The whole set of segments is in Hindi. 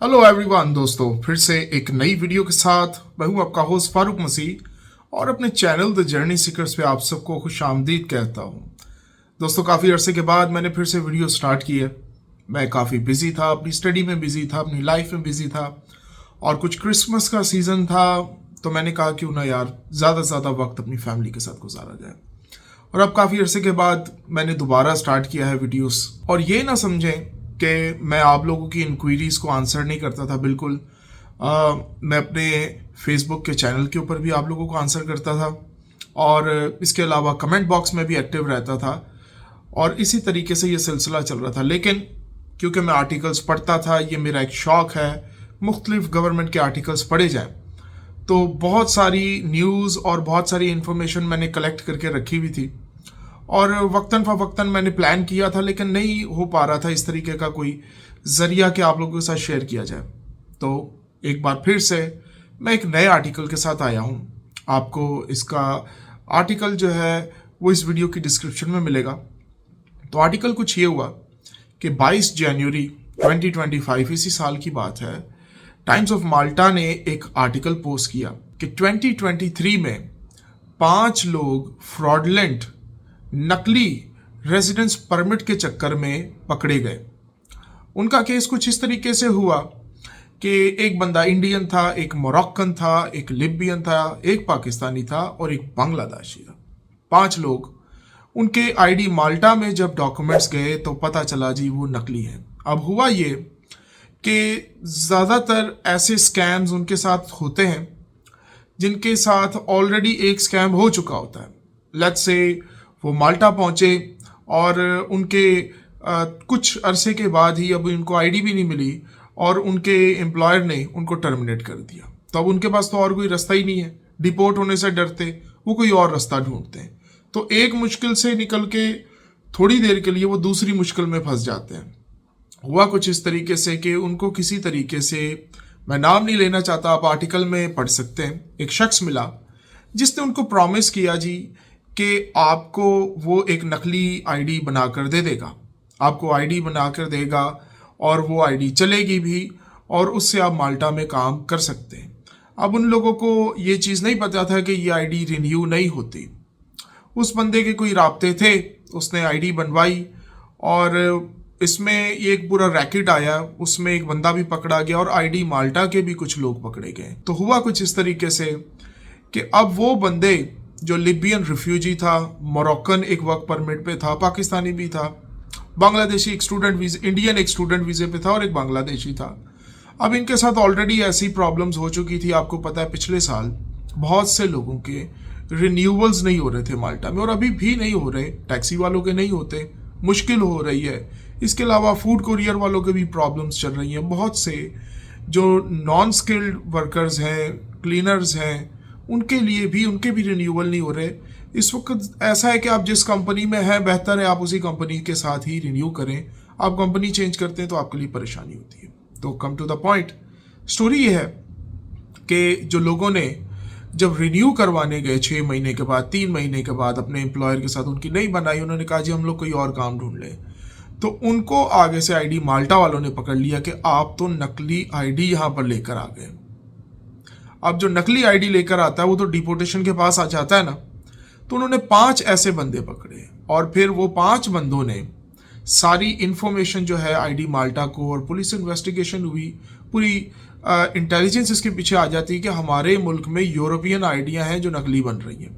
हेलो एवरीवन दोस्तों, फिर से एक नई वीडियो के साथ मैं हूं आपका होस्ट फारूक मसीह और अपने चैनल द जर्नी सीकर्स पे आप सबको खुश आमदीद कहता हूं। दोस्तों, काफ़ी अरसे के बाद मैंने फिर से वीडियो स्टार्ट की है। मैं काफ़ी बिजी था, अपनी स्टडी में बिजी था, अपनी लाइफ में बिजी था और कुछ क्रिसमस का सीज़न था, तो मैंने कहा क्यों ना यार ज़्यादा से ज़्यादा वक्त अपनी फैमिली के साथ गुजारा जाए। और अब काफ़ी अरसे के बाद मैंने दोबारा स्टार्ट किया है वीडियोस। और ये ना समझें कि मैं आप लोगों की इंक्वायरीज़ को आंसर नहीं करता था, बिल्कुल। मैं अपने फेसबुक के चैनल के ऊपर भी आप लोगों को आंसर करता था और इसके अलावा कमेंट बॉक्स में भी एक्टिव रहता था और इसी तरीके से ये सिलसिला चल रहा था। लेकिन क्योंकि मैं आर्टिकल्स पढ़ता था, ये मेरा एक शौक़ है, मुख्तलिफ गवर्नमेंट के आर्टिकल्स पढ़े जाएँ, तो बहुत सारी न्यूज़ और बहुत सारी इन्फॉर्मेशन मैंने कलेक्ट करके रखी हुई थी और वक्तन फ़वक्तन मैंने प्लान किया था, लेकिन नहीं हो पा रहा था इस तरीके का कोई ज़रिया कि आप लोगों के साथ शेयर किया जाए। तो एक बार फिर से मैं एक नए आर्टिकल के साथ आया हूँ। आपको इसका आर्टिकल जो है वो इस वीडियो की डिस्क्रिप्शन में मिलेगा। तो आर्टिकल कुछ ये हुआ कि 22 जनवरी 2025 इसी साल की बात है, टाइम्स ऑफ माल्टा ने एक आर्टिकल पोस्ट किया कि 2023 में 5 लोग फ्रॉडलेंट नकली रेजिडेंस परमिट के चक्कर में पकड़े गए। उनका केस कुछ इस तरीके से हुआ कि एक बंदा इंडियन था, एक मोरक्कन था, एक लिबियन था, एक पाकिस्तानी था और एक बांग्लादेशी था। 5 लोग। उनके आईडी माल्टा में जब डॉक्यूमेंट्स गए तो पता चला जी वो नकली हैं। अब हुआ ये कि ज़्यादातर ऐसे स्कैम्स उनके साथ होते हैं जिनके साथ ऑलरेडी एक स्कैम हो चुका होता है। लेट्स से वो माल्टा पहुंचे और उनके कुछ अरसे के बाद ही अब उनको आईडी भी नहीं मिली और उनके एम्प्लॉयर ने उनको टर्मिनेट कर दिया। तो अब उनके पास तो और कोई रास्ता ही नहीं है, डिपोर्ट होने से डरते वो कोई और रास्ता ढूंढते हैं। तो एक मुश्किल से निकल के थोड़ी देर के लिए वो दूसरी मुश्किल में फंस जाते हैं। हुआ कुछ इस तरीके से कि उनको किसी तरीके से, मैं नाम नहीं लेना चाहता, आप आर्टिकल में पढ़ सकते हैं, एक शख्स मिला जिसने उनको प्रॉमिस किया जी कि आपको वो एक नकली आईडी बनाकर दे देगा, आपको आईडी बनाकर देगा और वो आईडी चलेगी भी और उससे आप माल्टा में काम कर सकते हैं। अब उन लोगों को ये चीज़ नहीं पता था कि ये आईडी रिन्यू नहीं होती। उस बंदे के कोई राब्ते थे, उसने आईडी बनवाई और इसमें ये एक पूरा रैकेट आया, उसमें एक बंदा भी पकड़ा गया और आईडी माल्टा के भी कुछ लोग पकड़े गए। तो हुआ कुछ इस तरीके से कि अब वो बंदे जो लिबियन रिफ्यूजी था, मोरक्कन एक वर्क परमिट पे था, पाकिस्तानी भी था, बांग्लादेशी एक स्टूडेंट वीज़े, इंडियन एक स्टूडेंट वीज़े पे था और एक बांग्लादेशी था। अब इनके साथ ऑलरेडी ऐसी प्रॉब्लम्स हो चुकी थी। आपको पता है पिछले साल बहुत से लोगों के रिन्यूअल्स नहीं हो रहे थे माल्टा में और अभी भी नहीं हो रहे। टैक्सी वालों के नहीं होते, मुश्किल हो रही है। इसके अलावा फूड कुरियर वालों के भी प्रॉब्लम्स चल रही हैं। बहुत से जो नॉन स्किल्ड वर्कर्स हैं, क्लीनर्स हैं, उनके लिए भी, उनके भी रिन्यूअल नहीं हो रहे। इस वक्त ऐसा है कि आप जिस कंपनी में हैं बेहतर है आप उसी कंपनी के साथ ही रिन्यू करें। आप कंपनी चेंज करते हैं तो आपके लिए परेशानी होती है। तो come to the point, story ये है कि जो लोगों ने जब रिन्यू करवाने गए 6 महीने के बाद, 3 महीने के बाद अपने एम्प्लॉयर के साथ उनकी नहीं बनाई, उन्होंने कहा जी हम लोग कोई और काम ढूंढ लें, तो उनको आगे से आईडी माल्टा वालों ने पकड़ लिया कि आप तो नकली आईडी यहाँ पर लेकर आ गए। अब जो नकली आईडी लेकर आता है वो तो डिपोर्टेशन के पास आ जाता है ना। तो उन्होंने 5 ऐसे बंदे पकड़े और फिर वो 5 बंदों ने सारी इन्फॉर्मेशन जो है आईडी माल्टा को, और पुलिस इन्वेस्टिगेशन हुई, पूरी इंटेलिजेंस इसके पीछे आ जाती है कि हमारे मुल्क में यूरोपियन आईडियाँ हैं जो नकली बन रही हैं,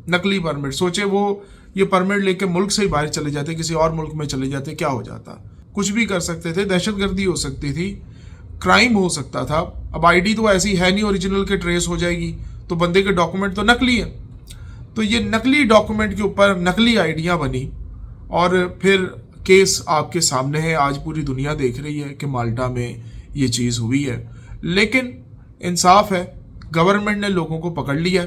नकली परमिट। सोचे वो ये परमिट लेके मुल्क से ही बाहर चले जाते, किसी और मुल्क में चले जाते, क्या हो जाता? कुछ भी कर सकते थे, दहशतगर्दी हो सकती थी, क्राइम हो सकता था। अब आईडी तो ऐसी है नहीं ओरिजिनल के ट्रेस हो जाएगी, तो बंदे के डॉक्यूमेंट तो नकली हैं। तो ये नकली डॉक्यूमेंट के ऊपर नकली आईडियाँ बनी और फिर केस आपके सामने है। आज पूरी दुनिया देख रही है कि माल्टा में ये चीज़ हुई है। लेकिन इंसाफ है, गवर्नमेंट ने लोगों को पकड़ लिया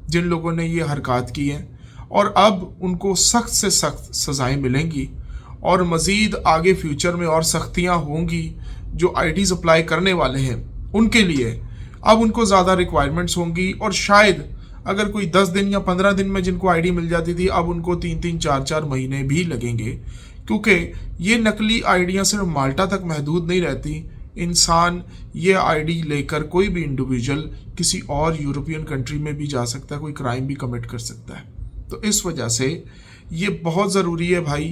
जिन लोगों ने ये हरकत की हैं और अब उनको सख्त से सख्त सज़ाएं मिलेंगी और मज़ीद आगे फ्यूचर में और सख्तियाँ होंगी। जो आईडीज़ अप्लाई करने वाले हैं उनके लिए अब उनको ज़्यादा रिक्वायरमेंट्स होंगी और शायद अगर कोई 10 दिन या 15 दिन में जिनको आईडी मिल जाती थी, अब उनको 3-3, 4-4 महीने भी लगेंगे, क्योंकि ये नकली आईडियाँ सिर्फ माल्टा तक महदूद नहीं रहती, इंसान ये आईडी लेकर, कोई भी इंडिविजुअल किसी और यूरोपियन कंट्री में भी जा सकता है, कोई क्राइम भी कमिट कर सकता है। तो इस वजह से ये बहुत ज़रूरी है भाई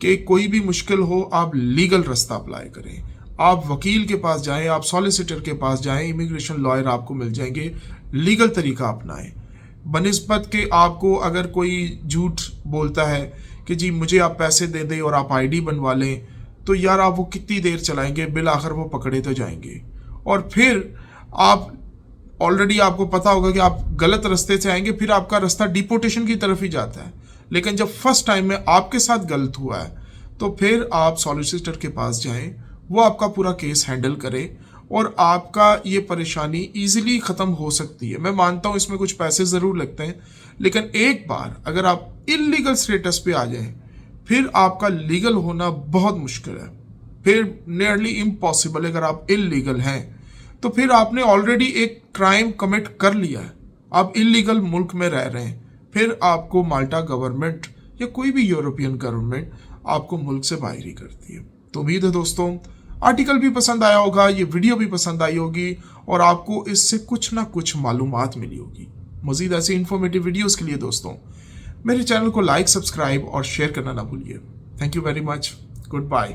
कि कोई भी मुश्किल हो आप लीगल रास्ता अप्लाई करें। आप वकील के पास जाएं, आप सॉलिसिटर के पास जाएं, इमिग्रेशन लॉयर आपको मिल जाएंगे, लीगल तरीका अपनाएं। बनिस्बत के आपको अगर कोई झूठ बोलता है कि जी मुझे आप पैसे दे दें और आप आईडी बनवा लें, तो यार आप वो कितनी देर चलाएंगे, बिल आखिर वो पकड़े तो जाएंगे। और फिर आप ऑलरेडी आपको पता होगा कि आप गलत रास्ते से आएंगे, फिर आपका रास्ता डिपोर्टेशन की तरफ ही जाता है। लेकिन जब फर्स्ट टाइम में आपके साथ गलत हुआ है तो फिर आप सॉलिसिटर के पास जाएं, वो आपका पूरा केस हैंडल करे और आपका ये परेशानी इजीली ख़त्म हो सकती है। मैं मानता हूँ इसमें कुछ पैसे ज़रूर लगते हैं, लेकिन एक बार अगर आप इलीगल स्टेटस पे आ जाएं, फिर आपका लीगल होना बहुत मुश्किल है, फिर नियरली इम्पॉसिबल। अगर आप इलीगल हैं तो फिर आपने ऑलरेडी एक क्राइम कमिट कर लिया है, आप इलीगल मुल्क में रह रहे हैं, फिर आपको माल्टा गवर्नमेंट या कोई भी यूरोपियन गवर्नमेंट आपको मुल्क से बाहर ही करती है। तो उम्मीद है दोस्तों आर्टिकल भी पसंद आया होगा, ये वीडियो भी पसंद आई होगी और आपको इससे कुछ ना कुछ मालूमात मिली होगी। मज़ीद ऐसी इन्फॉर्मेटिव वीडियोस के लिए दोस्तों मेरे चैनल को लाइक, सब्सक्राइब और शेयर करना ना भूलिए। Thank you very much. Good bye.